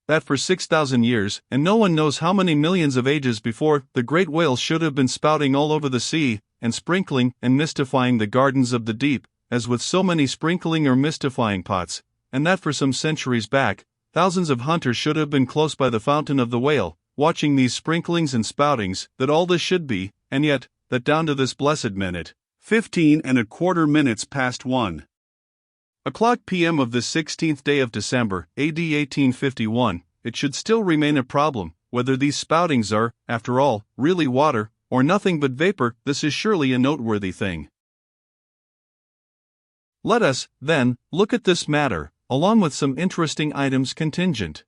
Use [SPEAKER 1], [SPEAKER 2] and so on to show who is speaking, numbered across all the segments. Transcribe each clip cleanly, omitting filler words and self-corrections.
[SPEAKER 1] that for 6,000 years, and no one knows how many millions of ages before, the great whale should have been spouting all over the sea, and sprinkling and mystifying the gardens of the deep, as with so many sprinkling or mystifying pots, and that for some centuries back, thousands of hunters should have been close by the fountain of the whale, watching these sprinklings and spoutings, that all this should be, and yet, that down to this blessed minute, 15¼ minutes past 1 o'clock p.m. of the 16th day of December, AD 1851, it should still remain a problem, whether these spoutings are, after all, really water, or nothing but vapor. This is surely a noteworthy thing. Let us, then, look at this matter, along with some interesting items contingent.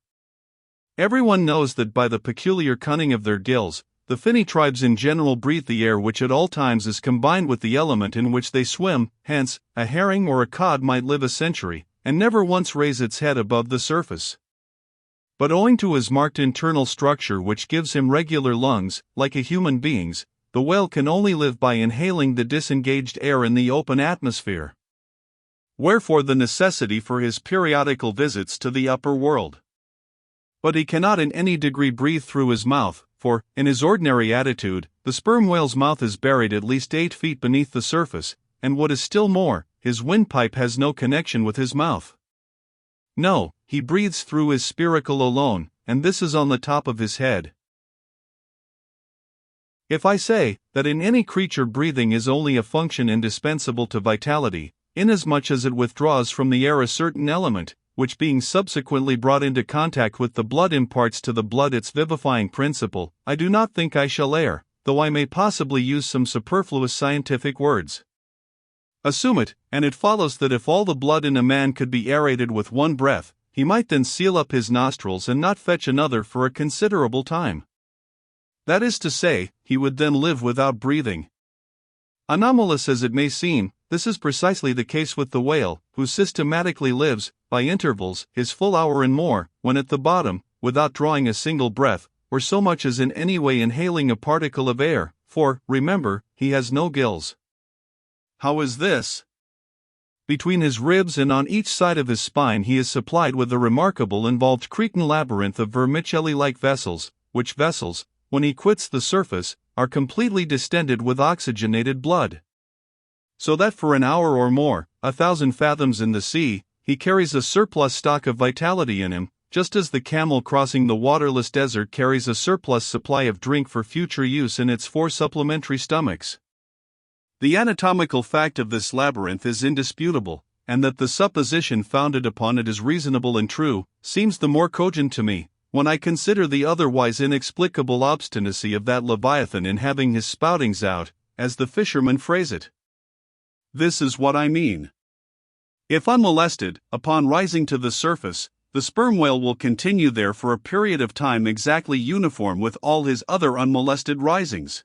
[SPEAKER 1] Everyone knows that by the peculiar cunning of their gills, the finny tribes in general breathe the air which at all times is combined with the element in which they swim. Hence, a herring or a cod might live a century, and never once raise its head above the surface. But owing to his marked internal structure which gives him regular lungs, like a human being's, the whale can only live by inhaling the disengaged air in the open atmosphere. Wherefore the necessity for his periodical visits to the upper world. But he cannot in any degree breathe through his mouth, for, in his ordinary attitude, the sperm whale's mouth is buried at least 8 feet beneath the surface, and what is still more, his windpipe has no connection with his mouth. No, he breathes through his spiracle alone, and this is on the top of his head. If I say that in any creature breathing is only a function indispensable to vitality, inasmuch as it withdraws from the air a certain element, which being subsequently brought into contact with the blood imparts to the blood its vivifying principle, I do not think I shall err, though I may possibly use some superfluous scientific words. Assume it, and it follows that if all the blood in a man could be aerated with one breath, he might then seal up his nostrils and not fetch another for a considerable time. That is to say, he would then live without breathing. Anomalous as it may seem, this is precisely the case with the whale, who systematically lives, by intervals, his full hour and more, when at the bottom, without drawing a single breath, or so much as in any way inhaling a particle of air, for, remember, he has no gills. How is this? Between his ribs and on each side of his spine he is supplied with a remarkable involved Cretan labyrinth of vermicelli-like vessels, which vessels, when he quits the surface, are completely distended with oxygenated blood. So that for an hour or more, 1,000 fathoms in the sea, he carries a surplus stock of vitality in him, just as the camel crossing the waterless desert carries a surplus supply of drink for future use in its 4 supplementary stomachs. The anatomical fact of this labyrinth is indisputable, and that the supposition founded upon it is reasonable and true, seems the more cogent to me, when I consider the otherwise inexplicable obstinacy of that Leviathan in having his spoutings out, as the fishermen phrase it. This is what I mean. If unmolested, upon rising to the surface, the sperm whale will continue there for a period of time exactly uniform with all his other unmolested risings.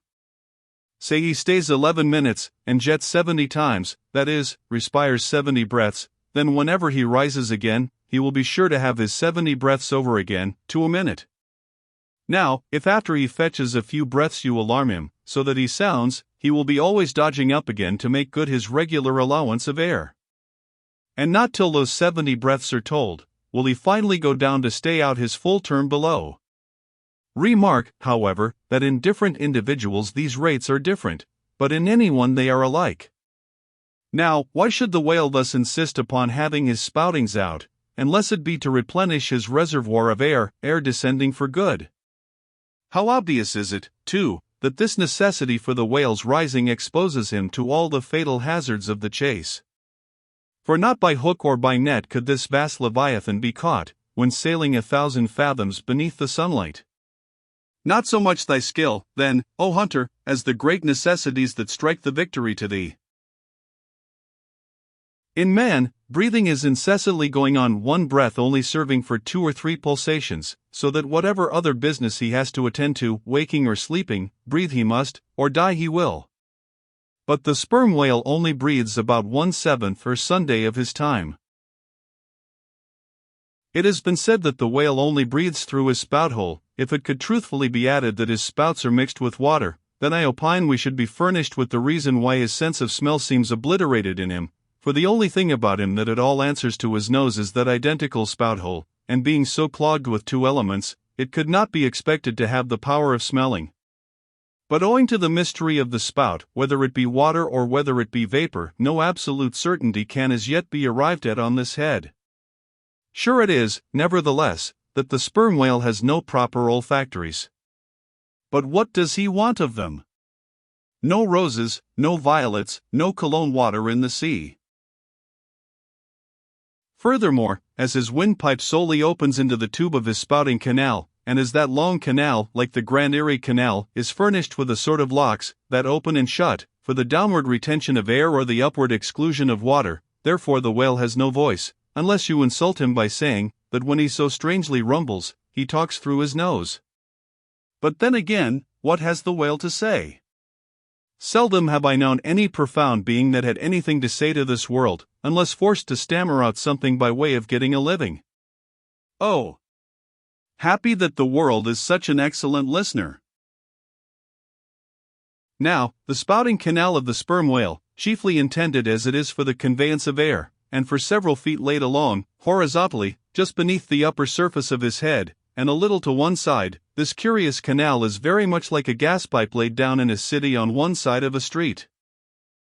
[SPEAKER 1] Say he stays 11 minutes, and jets 70 times, that is, respires 70 breaths, then whenever he rises again, he will be sure to have his 70 breaths over again, to a minute. Now, if after he fetches a few breaths you alarm him, so that he sounds, he will be always dodging up again to make good his regular allowance of air. And not till those 70 breaths are told, will he finally go down to stay out his full term below. Remark, however, that in different individuals these rates are different, but in any one they are alike. Now, why should the whale thus insist upon having his spoutings out, unless it be to replenish his reservoir of air descending for good? How obvious is it, too, that this necessity for the whale's rising exposes him to all the fatal hazards of the chase. For not by hook or by net could this vast Leviathan be caught, when sailing 1,000 fathoms beneath the sunlight. Not so much thy skill, then, O hunter, as the great necessities that strike the victory to thee. In man, breathing is incessantly going on, one breath only serving for 2 or 3 pulsations, so that whatever other business he has to attend to, waking or sleeping, breathe he must, or die he will. But the sperm whale only breathes about 1/7 or Sunday of his time. It has been said that the whale only breathes through his spout hole. If it could truthfully be added that his spouts are mixed with water, then I opine we should be furnished with the reason why his sense of smell seems obliterated in him, for the only thing about him that at all answers to his nose is that identical spout hole, and being so clogged with two elements, it could not be expected to have the power of smelling. But owing to the mystery of the spout, whether it be water or whether it be vapor, no absolute certainty can as yet be arrived at on this head. Sure it is, nevertheless, that the sperm whale has no proper olfactories. But what does he want of them? No roses, no violets, no cologne water in the sea. Furthermore, as his windpipe solely opens into the tube of his spouting canal, and as that long canal, like the Grand Erie Canal, is furnished with a sort of locks, that open and shut, for the downward retention of air or the upward exclusion of water, therefore the whale has no voice, unless you insult him by saying, that when he so strangely rumbles, he talks through his nose. But then again, what has the whale to say? Seldom have I known any profound being that had anything to say to this world, unless forced to stammer out something by way of getting a living. Oh! Happy that the world is such an excellent listener. Now, the spouting canal of the sperm whale, chiefly intended as it is for the conveyance of air, and for several feet laid along, horizontally, just beneath the upper surface of his head, and a little to one side, this curious canal is very much like a gas pipe laid down in a city on one side of a street.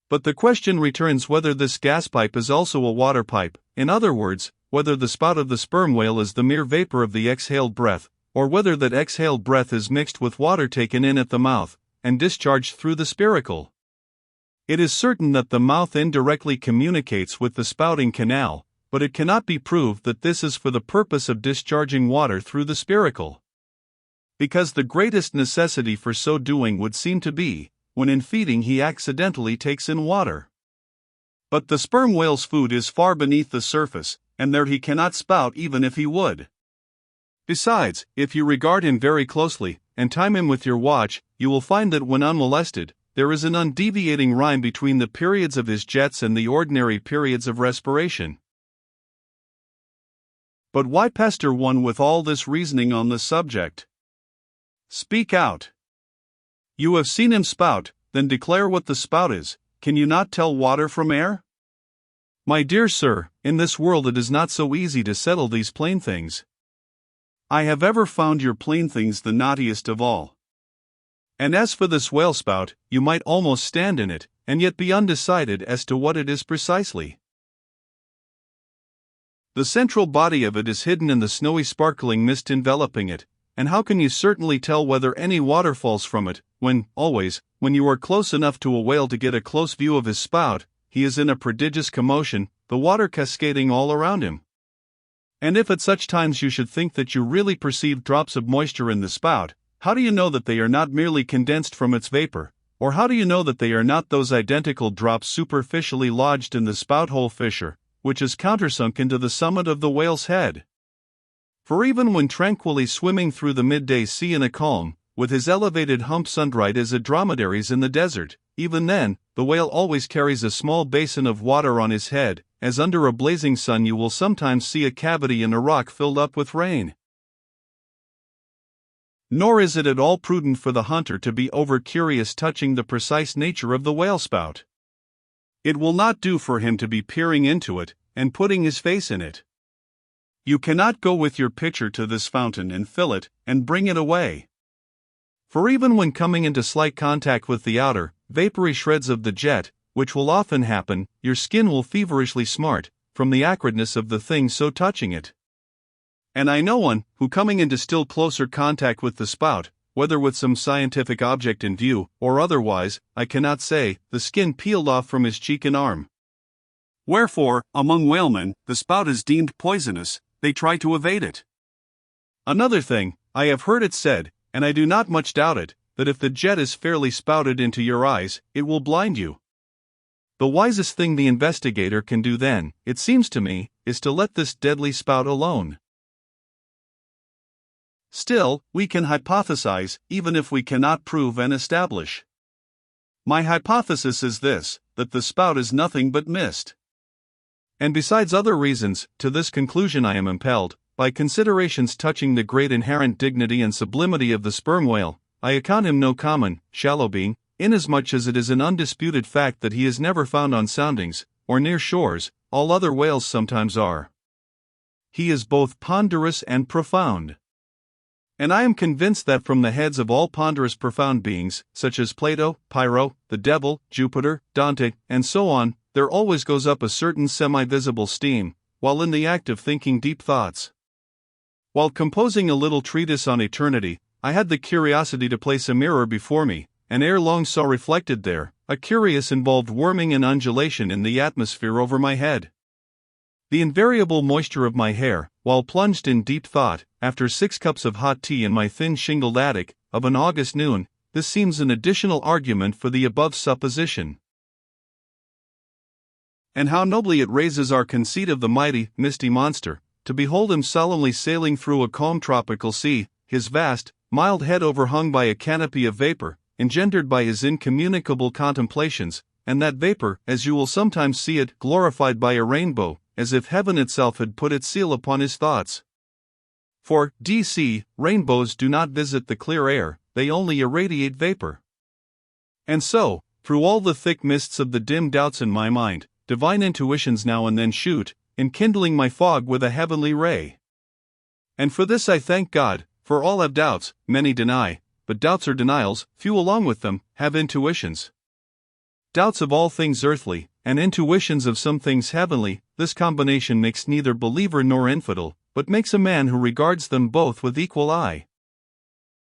[SPEAKER 1] But the question returns whether this gas pipe is also a water pipe, in other words, whether the spout of the sperm whale is the mere vapor of the exhaled breath, or whether that exhaled breath is mixed with water taken in at the mouth, and discharged through the spiracle. It is certain that the mouth indirectly communicates with the spouting canal, but it cannot be proved that this is for the purpose of discharging water through the spiracle. Because the greatest necessity for so doing would seem to be, when in feeding he accidentally takes in water. But the sperm whale's food is far beneath the surface, and there he cannot spout even if he would. Besides, if you regard him very closely, and time him with your watch, you will find that when unmolested, there is an undeviating rhyme between the periods of his jets and the ordinary periods of respiration. But why pester one with all this reasoning on the subject? Speak out. You have seen him spout, then declare what the spout is. Can you not tell water from air? My dear sir, in this world it is not so easy to settle these plain things. I have ever found your plain things the knottiest of all. And as for this whale spout, you might almost stand in it, and yet be undecided as to what it is precisely. The central body of it is hidden in the snowy sparkling mist enveloping it, and how can you certainly tell whether any water falls from it, when, always, when you are close enough to a whale to get a close view of his spout, he is in a prodigious commotion, the water cascading all around him. And if at such times you should think that you really perceive drops of moisture in the spout, how do you know that they are not merely condensed from its vapor, or how do you know that they are not those identical drops superficially lodged in the spout hole fissure, which is countersunk into the summit of the whale's head? For even when tranquilly swimming through the midday sea in a calm, with his elevated hump sunbright as a dromedary's in the desert, even then, the whale always carries a small basin of water on his head, as under a blazing sun you will sometimes see a cavity in a rock filled up with rain. Nor is it at all prudent for the hunter to be over-curious touching the precise nature of the whale spout. It will not do for him to be peering into it, and putting his face in it. You cannot go with your pitcher to this fountain and fill it, and bring it away. For even when coming into slight contact with the outer, vapory shreds of the jet, which will often happen, your skin will feverishly smart, from the acridness of the thing so touching it. And I know one, who coming into still closer contact with the spout, whether with some scientific object in view, or otherwise, I cannot say, the skin peeled off from his cheek and arm. Wherefore, among whalemen, the spout is deemed poisonous, they try to evade it. Another thing, I have heard it said, and I do not much doubt it, that if the jet is fairly spouted into your eyes, it will blind you. The wisest thing the investigator can do then, it seems to me, is to let this deadly spout alone. Still, we can hypothesize, even if we cannot prove and establish. My hypothesis is this, that the spout is nothing but mist. And besides other reasons, to this conclusion I am impelled, by considerations touching the great inherent dignity and sublimity of the sperm whale. I account him no common, shallow being, inasmuch as it is an undisputed fact that he is never found on soundings, or near shores, all other whales sometimes are. he is both ponderous and profound. And I am convinced that from the heads of all ponderous profound beings, such as Plato, Pyrrho, the devil, Jupiter, Dante, and so on, there always goes up a certain semi-visible steam, while in the act of thinking deep thoughts. While composing a little treatise on eternity, I had the curiosity to place a mirror before me, and ere long saw reflected there a curious involved worming and undulation in the atmosphere over my head. The invariable moisture of my hair, while plunged in deep thought, after 6 cups of hot tea in my thin shingled attic, of an August noon, this seems an additional argument for the above supposition. And how nobly it raises our conceit of the mighty, misty monster, to behold him solemnly sailing through a calm tropical sea, his vast, mild head overhung by a canopy of vapor, engendered by his incommunicable contemplations, and that vapor, as you will sometimes see it, glorified by a rainbow, as if heaven itself had put its seal upon his thoughts. For, D.C., rainbows do not visit the clear air, they only irradiate vapor. And so, through all the thick mists of the dim doubts in my mind, divine intuitions now and then shoot, enkindling my fog with a heavenly ray. And for this I thank God, for all have doubts, many deny, but doubts or denials, few along with them, have intuitions. Doubts of all things earthly, and intuitions of some things heavenly, this combination makes neither believer nor infidel, but makes a man who regards them both with equal eye.